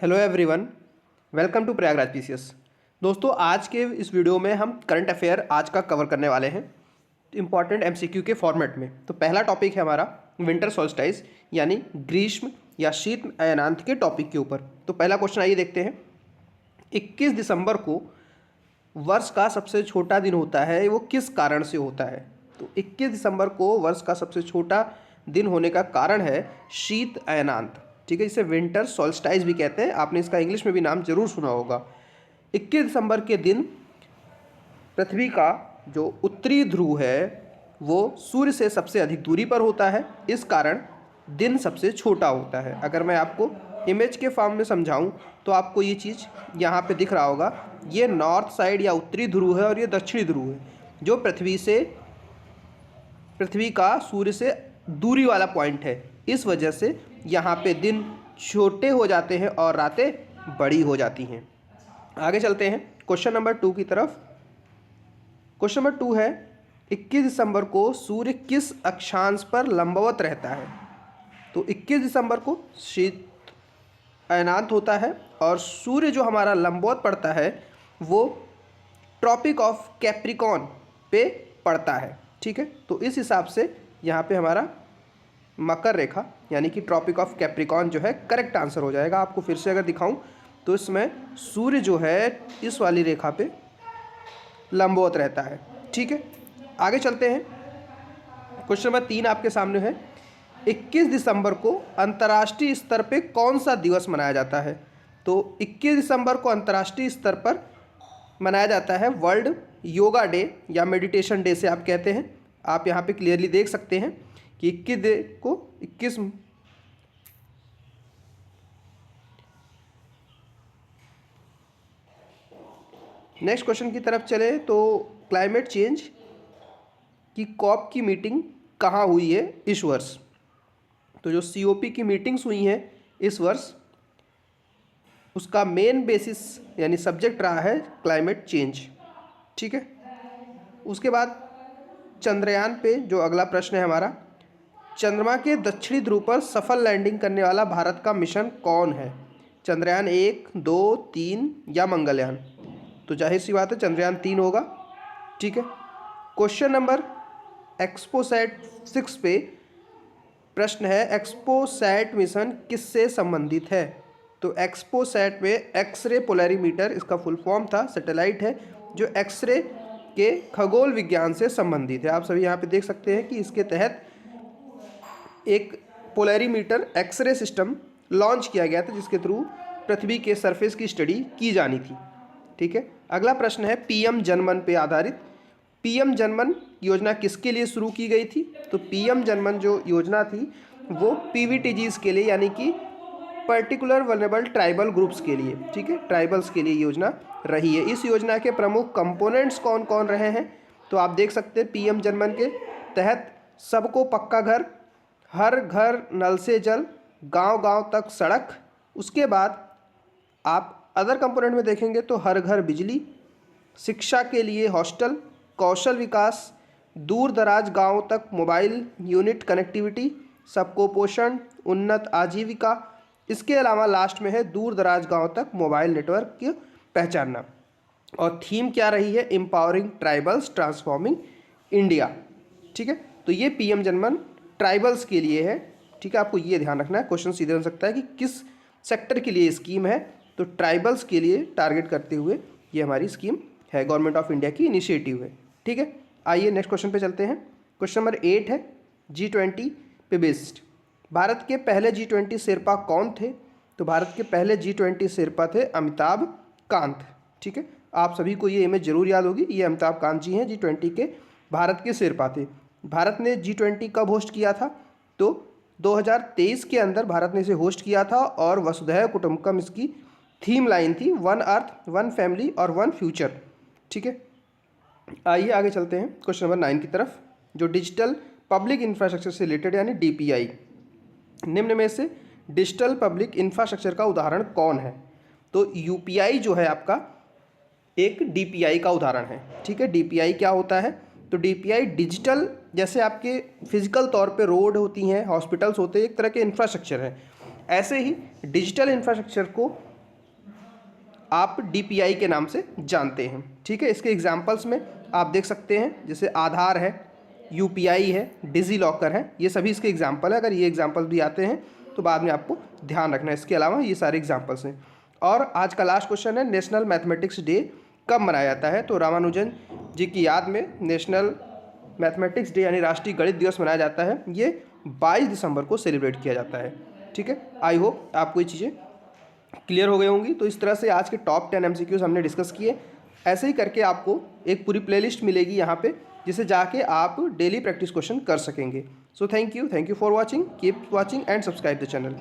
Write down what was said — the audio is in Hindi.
Hello everyone, welcome to Prayagraj PCS. दोस्तों, आज के इस वीडियो में हम करंट अफेयर आज का कवर करने वाले हैं इंपॉर्टेंट एमसीक्यू के फॉर्मेट में। तो पहला टॉपिक है हमारा विंटर सोल्स्टाइस यानी ग्रीष्म या शीत अयनांत के टॉपिक के ऊपर। तो पहला क्वेश्चन आइए देखते हैं। 21 दिसंबर को वर्ष का सबसे छोटा दिन होता है, वो किस कारण से होता है? तो 21 दिसंबर को वर्ष का सबसे छोटा दिन होने का कारण है शीत अयनांत। ठीक है, इसे विंटर सोल्स्टाइस भी कहते हैं। आपने इसका इंग्लिश में भी नाम जरूर सुना होगा। 21 दिसंबर के दिन पृथ्वी का जो उत्तरी ध्रुव है वो सूर्य से सबसे अधिक दूरी पर होता है, इस कारण दिन सबसे छोटा होता है। अगर मैं आपको इमेज के फॉर्म में समझाऊं तो आपको ये चीज़ यहाँ पे दिख रहा होगा। ये नॉर्थ साइड या उत्तरी ध्रुव है और ये दक्षिणी ध्रुव है, जो पृथ्वी का सूर्य से दूरी वाला पॉइंट है। इस वजह से यहाँ पे दिन छोटे हो जाते हैं और रातें बड़ी हो जाती हैं। आगे चलते हैं क्वेश्चन नंबर 2 की तरफ। क्वेश्चन नंबर 2 है 21 दिसंबर को सूर्य किस अक्षांश पर लंबवत रहता है? तो 21 दिसंबर को शीत अयनांत होता है और सूर्य जो हमारा लंबवत पड़ता है वो ट्रॉपिक ऑफ कैप्रिकॉर्न पे पड़ता है। ठीक है, तो इस हिसाब से यहाँ पे हमारा मकर रेखा यानी कि ट्रॉपिक ऑफ कैप्रिकॉर्न जो है करेक्ट आंसर हो जाएगा। आपको फिर से अगर दिखाऊं तो इसमें सूर्य जो है इस वाली रेखा पे लंबवत रहता है। ठीक है, आगे चलते हैं। क्वेश्चन नंबर 3 आपके सामने है। 21 दिसंबर को अंतर्राष्ट्रीय स्तर पे कौन सा दिवस मनाया जाता है? तो 21 दिसंबर को अंतर्राष्ट्रीय स्तर पर मनाया जाता है वर्ल्ड योगा डे या मेडिटेशन डे से आप कहते हैं। आप यहाँ पे क्लियरली देख सकते हैं कि 21 नेक्स्ट क्वेश्चन की तरफ चले तो क्लाइमेट चेंज की कॉप की मीटिंग कहाँ हुई है इस वर्ष? तो जो COP की मीटिंग्स हुई हैं इस वर्ष, उसका मेन बेसिस यानी सब्जेक्ट रहा है क्लाइमेट चेंज। ठीक है, उसके बाद चंद्रयान पे जो अगला प्रश्न है हमारा, चंद्रमा के दक्षिणी ध्रुव पर सफल लैंडिंग करने वाला भारत का मिशन कौन है? चंद्रयान 1, 2, 3 या मंगलयान? तो जाहिर सी बात है चंद्रयान 3 होगा। ठीक है, क्वेश्चन नंबर एक्सपोसैट 6 पे प्रश्न है, एक्सपोसैट मिशन किससे संबंधित है? तो एक्सपोसैट में एक्सरे पोलैरीमीटर इसका फुल फॉर्म था, सैटेलाइट है जो एक्सरे के खगोल विज्ञान से संबंधित है। आप सभी यहाँ पे देख सकते हैं कि इसके तहत एक पोलैरीमीटर एक्सरे सिस्टम लॉन्च किया गया था जिसके थ्रू पृथ्वी के सरफेस की स्टडी की जानी थी। ठीक है, अगला प्रश्न है PM जनमन पे आधारित। PM जनमन योजना किसके लिए शुरू की गई थी? तो PM जनमन जो योजना थी वो PVTGs के लिए यानी कि पर्टिकुलर वल्नरेबल ट्राइबल ग्रुप्स के लिए, ठीक है, ट्राइबल्स के लिए योजना रही है। इस योजना के प्रमुख कंपोनेंट्स कौन कौन रहे हैं? तो आप देख सकते हैं PM जनमन के तहत सबको पक्का घर, हर घर नल से जल, गांव-गांव तक सड़क। उसके बाद आप अदर कंपोनेंट में देखेंगे तो हर घर बिजली, शिक्षा के लिए हॉस्टल, कौशल विकास, दूर दराज गाँव तक मोबाइल यूनिट कनेक्टिविटी, सबको पोषण, उन्नत आजीविका। इसके अलावा लास्ट में है दूर दराज गाँव तक मोबाइल नेटवर्क की पहचानना। और थीम क्या रही है? Empowering tribals transforming India. ठीक है, तो ये PM जनमन ट्राइबल्स के लिए है। ठीक है, आपको ये ध्यान रखना है, क्वेश्चन सीधे बन सकता है कि किस सेक्टर के लिए स्कीम है। तो ट्राइबल्स के लिए टारगेट करते हुए ये हमारी स्कीम है, गवर्नमेंट ऑफ इंडिया की इनिशिएटिव है। ठीक है, आइए नेक्स्ट क्वेश्चन पे चलते हैं। क्वेश्चन नंबर 8 है G20 पे बेस्ड। भारत के पहले G20 शेरपा कौन थे? तो भारत के पहले G20 शेरपा थे अमिताभ कांत। ठीक है, आप सभी को ये इमेज जरूर याद होगी। ये अमिताभ कांत जी हैं, G20 के भारत के शेरपा थे। भारत ने G20 कब होस्ट किया था? तो 2023 के अंदर भारत ने इसे होस्ट किया था और वसुधैव कुटुंबकम इसकी थीम लाइन थी, 1 अर्थ 1 फैमिली और 1 फ्यूचर। ठीक है, आइए आगे चलते हैं क्वेश्चन नंबर 9 की तरफ, जो डिजिटल पब्लिक इंफ्रास्ट्रक्चर से रिलेटेड यानी DPI। निम्न में से डिजिटल पब्लिक इंफ्रास्ट्रक्चर का उदाहरण कौन है? तो UPI जो है आपका एक DPI का उदाहरण है। ठीक है, DPI क्या होता है? तो DPI डिजिटल, जैसे आपके फिजिकल तौर पे रोड होती हैं, हॉस्पिटल्स होते हैं, एक तरह के इंफ्रास्ट्रक्चर है। ऐसे ही डिजिटल इंफ्रास्ट्रक्चर को आप DPI के नाम से जानते हैं। ठीक है, इसके एग्जाम्पल्स में आप देख सकते हैं, जैसे आधार है, UPI है, डिजी लॉकर है, ये सभी इसके एग्जाम्पल है। अगर ये एग्जाम्पल भी आते हैं तो बाद में आपको ध्यान रखना है। इसके अलावा ये सारे एग्जाम्पल्स हैं। और आज का लास्ट क्वेश्चन है, नेशनल मैथमेटिक्स डे कब मनाया जाता है? तो रामानुजन जी की याद में नेशनल मैथमेटिक्स डे यानी राष्ट्रीय गणित दिवस मनाया जाता है। ये 22 दिसंबर को सेलिब्रेट किया जाता है। ठीक है, आई होप आपको ये चीज़ें क्लियर हो गई होंगी। तो इस तरह से आज के टॉप 10 MCQs हमने डिस्कस किए। ऐसे ही करके आपको एक पूरी प्लेलिस्ट मिलेगी यहाँ पे, जिसे जाके आप डेली प्रैक्टिस क्वेश्चन कर सकेंगे। So thank you for watching, keep watching and subscribe the channel.